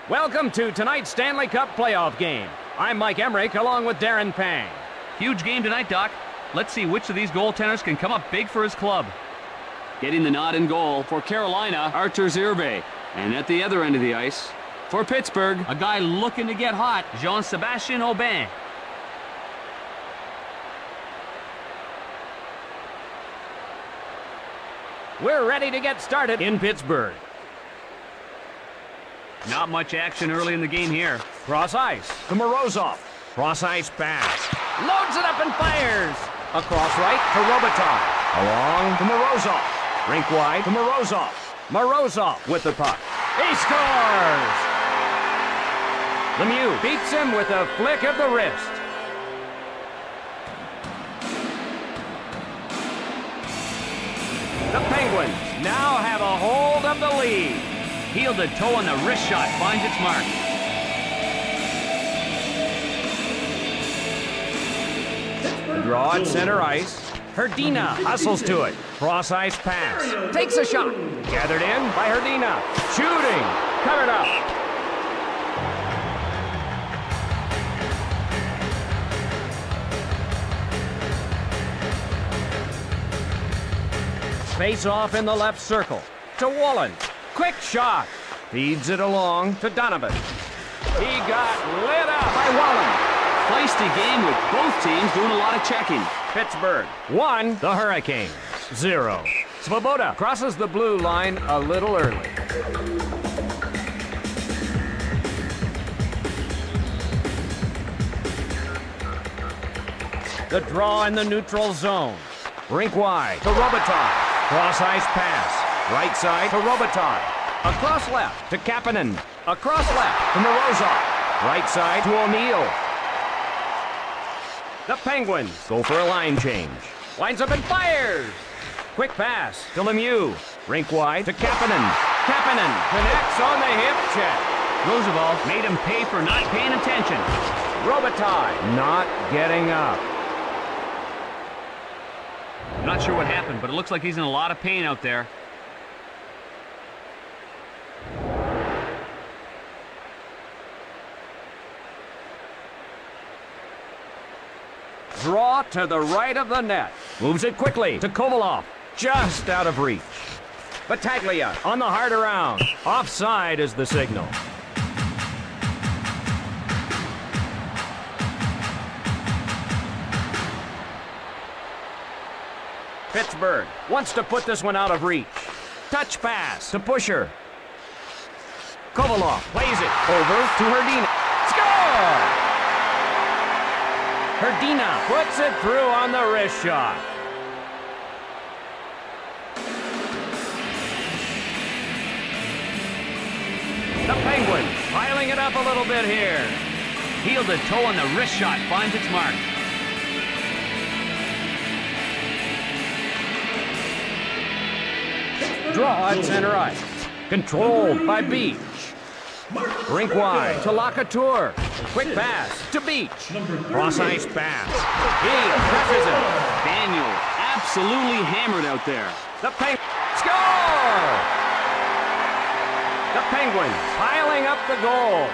Welcome to tonight's Stanley Cup playoff game. I'm Mike Emmerich along with Darren Pang. Huge game tonight, Doc. Let's see which of these goaltenders can come up big for his club. Getting the nod in goal for Carolina, Artur Zirbe. And at the other end of the ice, for Pittsburgh, a guy looking to get hot, Jean-Sébastien Aubin. We're ready to get started in Pittsburgh. Not much action early in the game here. Cross ice to Morozov. Cross ice pass. Loads it up and fires. Across right to Robitaille. Along to Morozov. Rink wide to Morozov. Morozov with the puck. He scores! Lemieux beats him with a flick of the wrist. The Penguins now have a hold of the lead. Heel to toe on the wrist shot finds its mark. The draw at center ice. Hrdina hustles to it. Cross ice pass. Takes a shot. Gathered in by Hrdina. Shooting. Covered up. Face off in the left circle. To Wallen. Quick shot. Feeds it along to Donovan. He got lit up by Wallen. Feisty game with both teams doing a lot of checking. Pittsburgh 1, the Hurricanes 0. Svoboda crosses the blue line a little early. The draw in the neutral zone. Rink wide to Robitaille. Cross ice pass. Right side to Robitaille. Across left to Kapanen. Across left to Morozov. Right side to O'Neill. The Penguins go for a line change. Lines up and fires. Quick pass to Lemieux. Rink wide to Kapanen. Kapanen connects on the hip check. Roosevelt made him pay for not paying attention. Robitaille not getting up. Not sure what happened, but it looks like he's in a lot of pain out there. Draw to the right of the net. Moves it quickly to Kovalov. Just out of reach. Battaglia on the hard around. Offside is the signal. Pittsburgh wants to put this one out of reach. Touch pass to Pusher. Kovalov plays it over to Hrdina. Score! Hrdina puts it through on the wrist shot. The Penguins piling it up a little bit here. Heel to toe on the wrist shot finds its mark. Draw at center ice. Controlled by Beach. Rink wide to Lacouture. Quick pass to Beach. Cross ice pass. He crushes it. Daniel absolutely hammered out there. The Penguins score! The Penguins piling up the goals.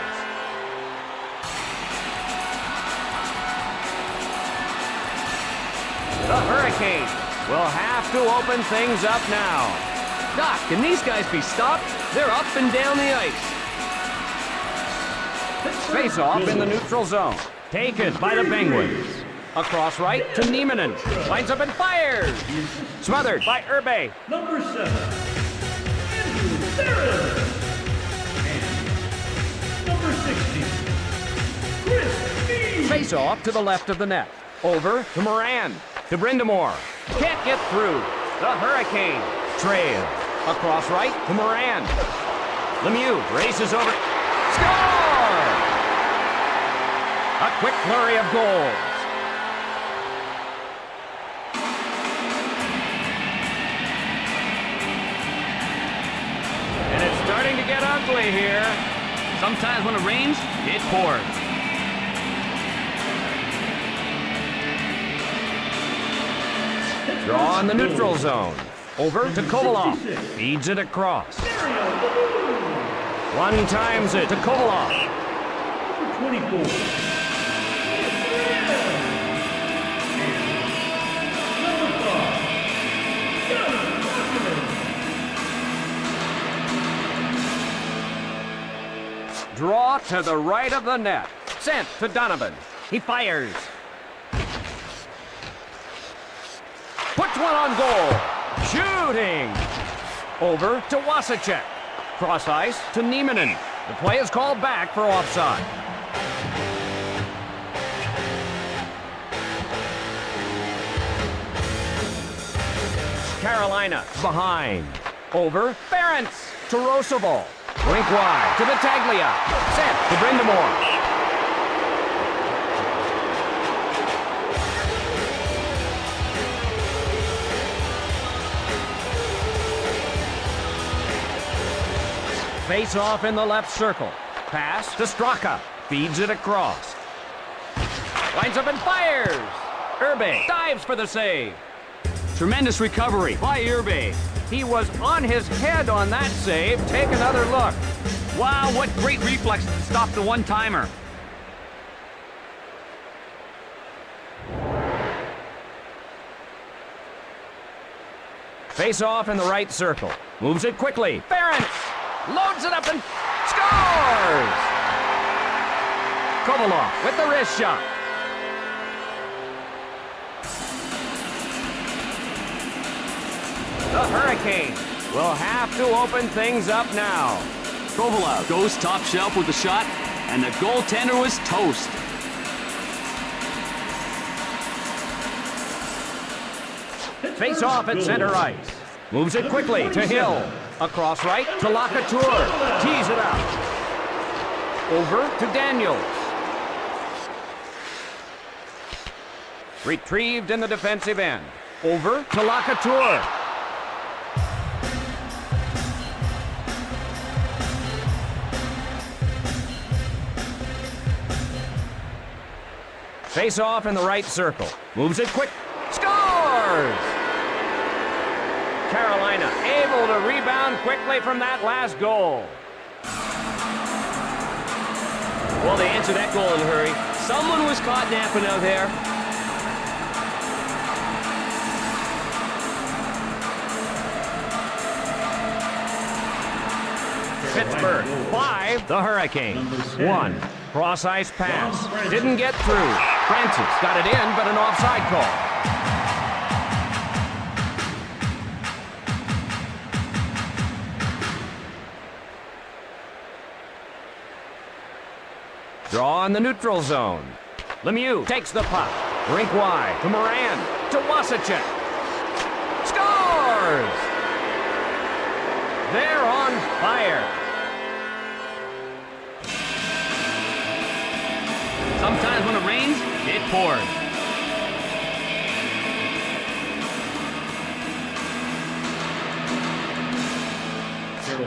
The Hurricanes will have to open things up now. Doc, can these guys be stopped? They're up and down the ice. Face-off in the neutral zone. Taken by the Penguins. Across right to Nieminen. Lines up and fires. Smothered by Urbe. Number 7, Andrew Barrett. And number 16, Chris Meade. Face-off to the left of the net. Over to Moran. To Brindamore. Can't get through. The Hurricanes trail. Across right to Moran. Lemieux races over. Score! A quick flurry of goals. And it's starting to get ugly here. Sometimes when it rains, it pours. Draw in the neutral zone. Over to Kovalov. Feeds it across. One times it to Kovalov. Number 24. Number 5. Draw to the right of the net. Sent to Donovan. He fires. Puts one on goal. Shooting. Over to Wasicek. Cross ice to Nieminen. The play is called back for offside. Carolina behind. Over. Ferentz to Roosevelt. Rink wide to Battaglia. Sent to Brindamore. Face off in the left circle. Pass to Straka. Feeds it across. Lines up and fires. Irbe dives for the save. Tremendous recovery by Irbe. He was on his head on that save. Take another look. Wow, what great reflex to stop the one-timer. Face off in the right circle. Moves it quickly. Ferentz loads it up and scores! Kovalov with the wrist shot. The Hurricanes will have to open things up now. Kovalov goes top shelf with the shot, and the goaltender was toast. Face off at center ice. Moves it quickly to Hill. Across right to Lacouture. Tees it out. Over to Daniels. Retrieved in the defensive end. Over to Lacouture. Face off in the right circle. Moves it quick. Scores! Carolina able to rebound quickly from that last goal. Well, they answered that goal in a hurry. Someone was caught napping out there. Pittsburgh 5, the Hurricanes 1. Cross-ice pass. Didn't get through. Francis got it in, but an offside call. Draw in the neutral zone. Lemieux takes the puck. Rink wide to Moran. To Wasicek. Scores! They're on fire. Sometimes when it rains, it pours.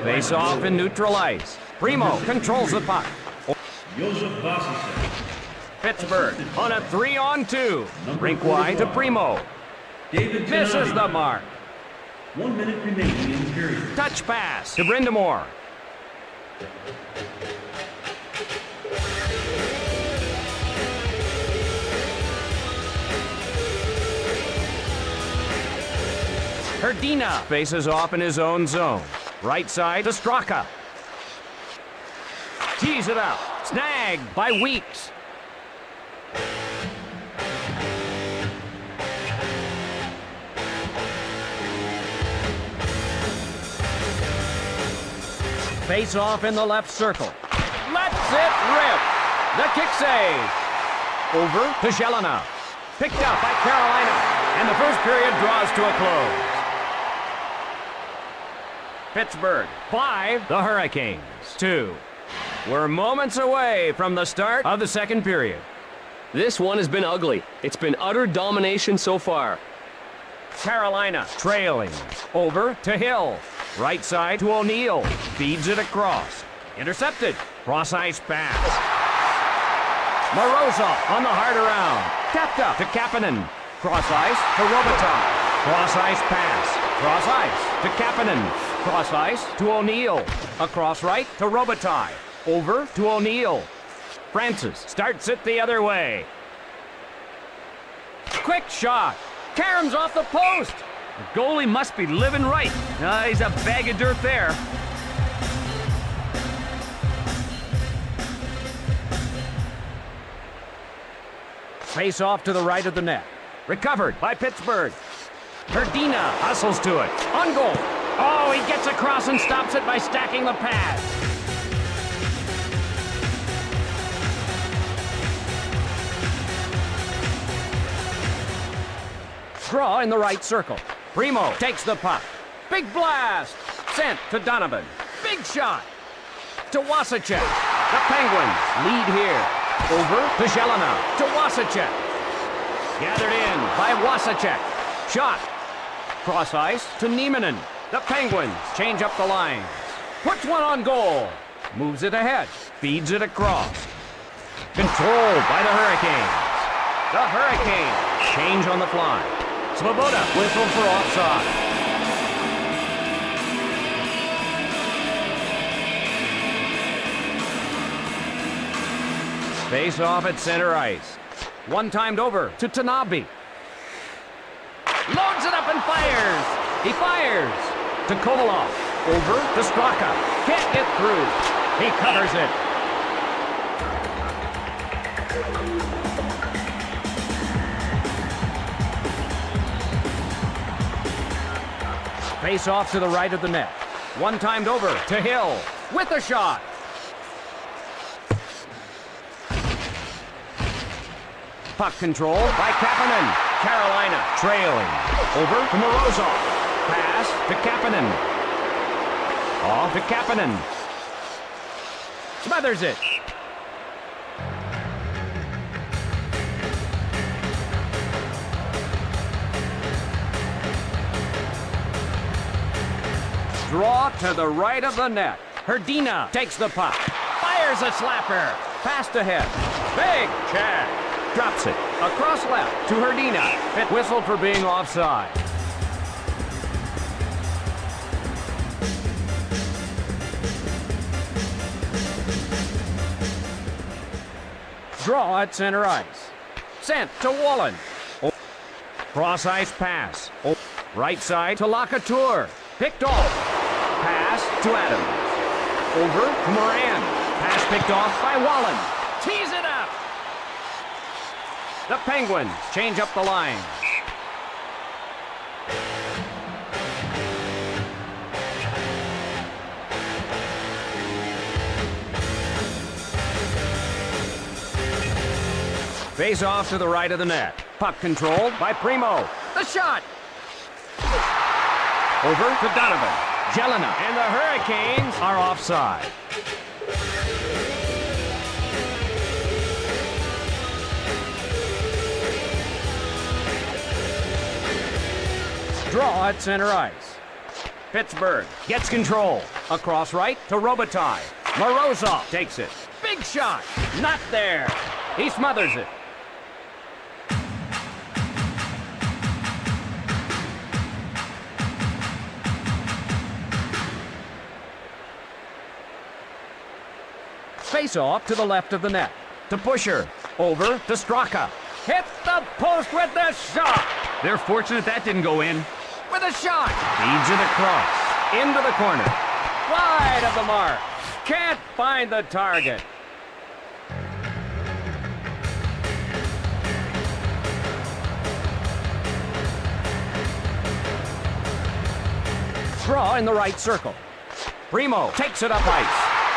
Face off in neutral ice. Primo controls the puck. Joseph Vasicek. Pittsburgh on a 3-on-2. Rink wide to Primo. David Misses Tenani. the mark. 1 minute remaining in the period. Touch pass to Brindamore. Herdina faces off in his own zone. Right side to Straka. Tees it out. Snagged by Weeks. Face off in the left circle. Lets it rip. The kick save. Over to Jelena. Picked up by Carolina. And the first period draws to a close. Pittsburgh 5, the Hurricanes 2. We're moments away from the start of the second period. This one has been ugly. It's been utter domination so far. Carolina trailing. Over to Hill. Right side to O'Neill. Feeds it across. Intercepted. Cross-ice pass. Morozov on the hard around. Tapped up to Kapanen. Cross-ice to Robitaille. Cross-ice pass. Cross-ice to Kapanen. Cross ice to O'Neill. Across right to Robitaille. Over to O'Neill. Francis starts it the other way. Quick shot. Caroms off the post. The goalie must be living right. He's a bag of dirt there. Face off to the right of the net. Recovered by Pittsburgh. Herdina hustles to it. On goal. Oh, he gets across and stops it by stacking the pads. Draw in the right circle. Primo takes the puck. Big blast. Sent to Donovan. Big shot. To Wasacek. The Penguins lead here. Over to Jelena. To Wasacek. Gathered in by Wasacek. Shot. Cross ice to Nieminen. The Penguins change up the lines. Puts one on goal. Moves it ahead. Feeds it across. Controlled by the Hurricanes. The Hurricanes change on the fly. Svoboda whistled for offside. Face off at center ice. One timed over to Tanabe. Loads it up and fires. He fires to Kovalov. Over to Straka. Can't get through. He covers it. Face off to the right of the net. One timed over to Hill with a shot. Puck control by Kapanen. Carolina trailing. Over to Morozov. Pass to Kapanen. Off to Kapanen. Smothers it. Draw to the right of the net. Herdina takes the puck. Fires a slapper. Pass ahead. Big check. Drops it. Across left to Herdina. It whistled for being offside. Draw at center ice. Sent to Wallen. Cross ice pass. Right side to Lacouture. Picked off. Pass to Adams. Over to Moran. Pass picked off by Wallen. Tees it up. The Penguins change up the line. Face off to the right of the net. Puck controlled by Primo. The shot. Over to Donovan. Jelena and the Hurricanes are offside. Draw at center ice. Pittsburgh gets control. Across right to Robitaille. Morozov takes it. Big shot. Not there. He smothers it. Face off to the left of the net. To Pusher. Over to Straka. Hits the post with the shot. They're fortunate that didn't go in. With a shot. Feeds it across. Into the corner. Wide of the mark. Can't find the target. Draw in the right circle. Primo takes it up ice.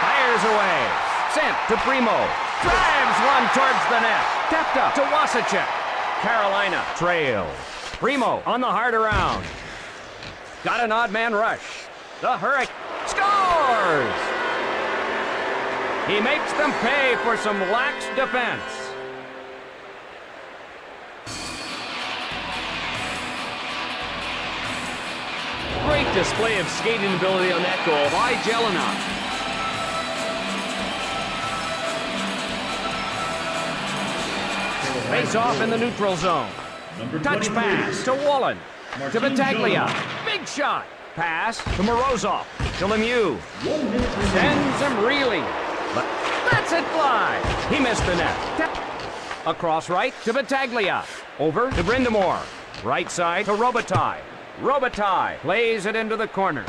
Fires away. Sent to Primo. Drives one towards the net. Tapped up to Wasacek. Carolina trails. Primo on the hard around. Got an odd man rush. The Hurricane scores! He makes them pay for some lax defense. Great display of skating ability on that goal by Jelena. Face off in the neutral zone. Touch pass to Wallen. To Battaglia. Big shot. Pass to Morozov. To Lemieux. 1 minute remaining. Sends him reeling. But lets it fly. He missed the net. Across right to Battaglia. Over to Brindamore. Right side to Robitaille. Robitaille plays it into the corner.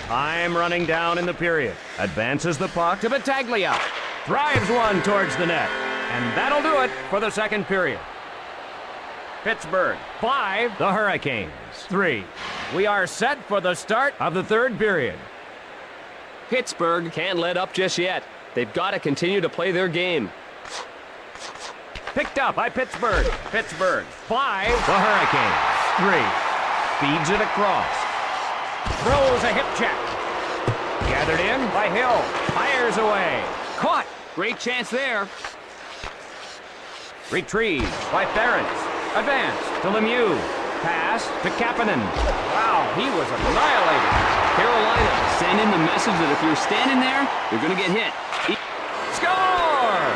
Time running down in the period. Advances the puck to Battaglia. Drives one towards the net. And that'll do it for the second period. Pittsburgh 5, the Hurricanes 3. We are set for the start of the third period. Pittsburgh can't let up just yet. They've got to continue to play their game. Picked up by Pittsburgh. Pittsburgh 5, the Hurricanes 3. Feeds it across. Throws a hip check. Gathered in by Hill. Fires away. Caught. Great chance there. Retrieved by Ferentz. Advance to Lemieux. Pass to Kapanen. Wow, he was annihilated. Carolina sending the message that if you're standing there, you're going to get hit. Score!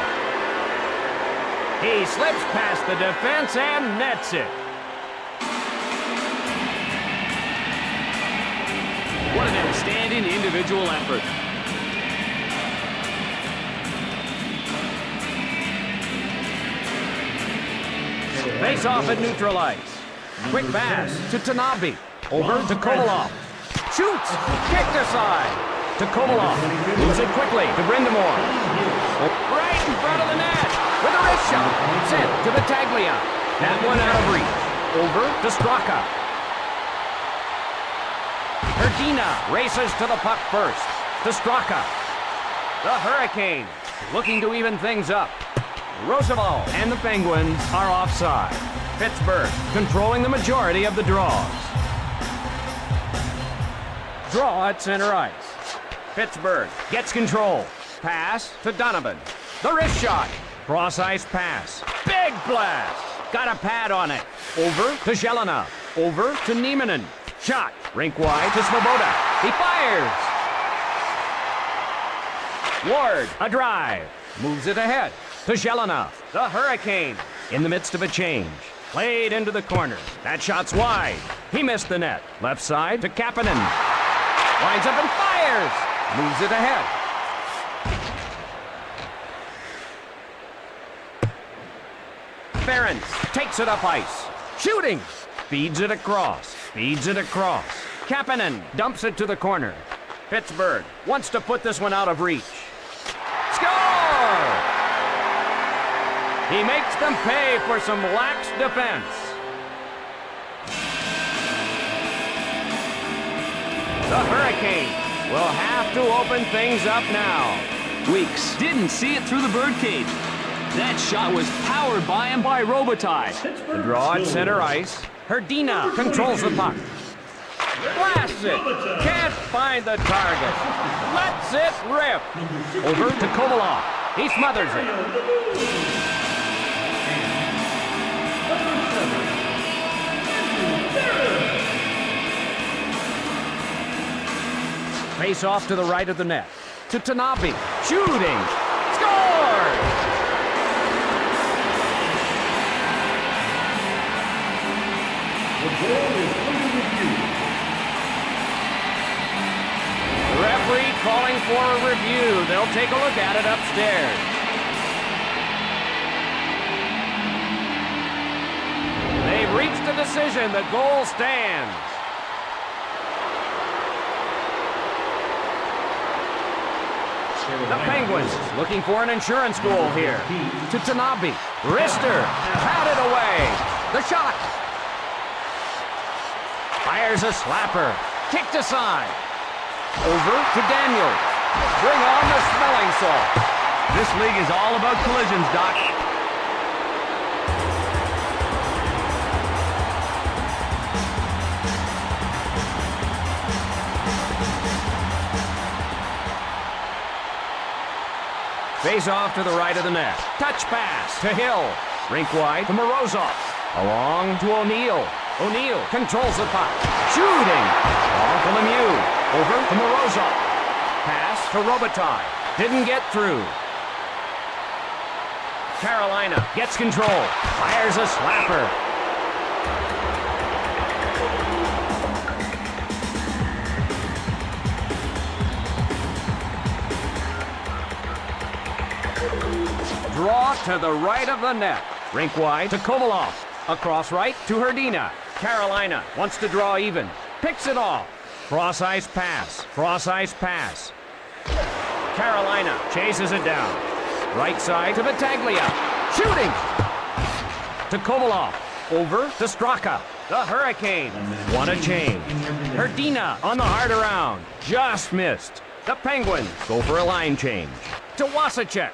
He slips past the defense and nets it. What an outstanding individual effort. Face off at neutral ice. Quick pass to Tanabe. Over to Kovalov. Shoots! Kicked aside to Kovalov. Moves it quickly to Brindamore. Right in front of the net with a wrist shot. Sent to Battaglia. That one out of reach. Over to Straka. Herdina races to the puck first. To Straka. The Hurricanes looking to even things up. Roosevelt and the Penguins are offside. Pittsburgh controlling the majority of the draws. Draw at center ice. Pittsburgh gets control. Pass to Donovan. The wrist shot. Cross-ice pass. Big blast. Got a pad on it. Over to Zhelina. Over to Nieminen. Shot. Rink wide to Svoboda. He fires. Ward. A drive. Moves it ahead to Zhelina. The Hurricane in the midst of a change. Played into the corner. That shot's wide. He missed the net. Left side to Kapanen. Lines up and fires. Moves it ahead. Ferentz takes it up ice. Shooting. Feeds it across. Feeds it across. Kapanen dumps it to the corner. Pittsburgh wants to put this one out of reach. Score! He makes them pay for some lax defense. The Hurricanes will have to open things up now. Weeks didn't see it through the birdcage. That shot was powered by him by Robitaille. The draw at center ice. Herdina controls the puck. Blasts it. Can't find the target. Lets it rip. Over to Kovalov. He smothers it. Face off to the right of the net. To Tanabe. Shooting. Score! The goal is under review. The referee calling for a review. They'll take a look at it upstairs. They've reached a decision. The goal stands. The Penguins looking for an insurance goal here. To Tanabe. Wrister. Patted away. The shot. Fires a slapper. Kicked aside. Over to Daniel. Bring on the smelling salt. This league is all about collisions, Doc. Face off to the right of the net. Touch pass to Hill. Rink wide to Morozov. Along to O'Neill. O'Neill controls the puck. Shooting. Ball to Lemieux. Over to Morozov. Pass to Robitaille. Didn't get through. Carolina gets control. Fires a slapper. Draw to the right of the net. Rink wide to Kovalov. Across right to Herdina. Carolina wants to draw even. Picks it off. Cross ice pass. Cross ice pass. Carolina chases it down. Right side to Battaglia. Shooting! To Kovalov. Over to Straka. The Hurricane. What a change. Herdina on the hard around. Just missed. The Penguins go for a line change. To Wasacek.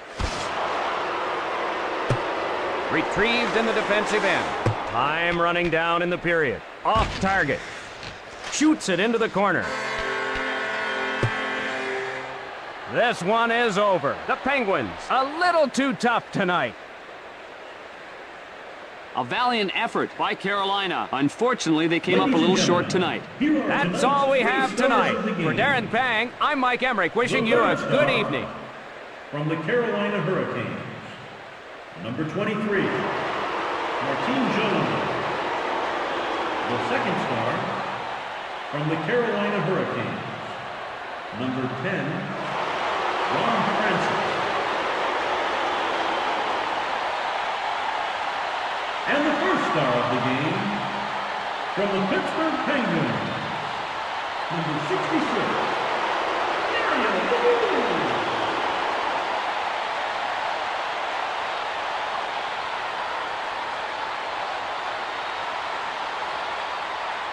Retrieved in the defensive end. Time running down in the period. Off target. Shoots it into the corner. This one is over. The Penguins, a little too tough tonight. A valiant effort by Carolina. Unfortunately, they came up a little short tonight. That's all we have tonight. For Darren Pang, I'm Mike Emmerich, wishing you a good evening. From the Carolina Hurricanes, number 23, Martin Jones. The second star, from the Carolina Hurricanes, number 10, Ron Francis. And the first star of the game, from the Pittsburgh Penguins, number 66,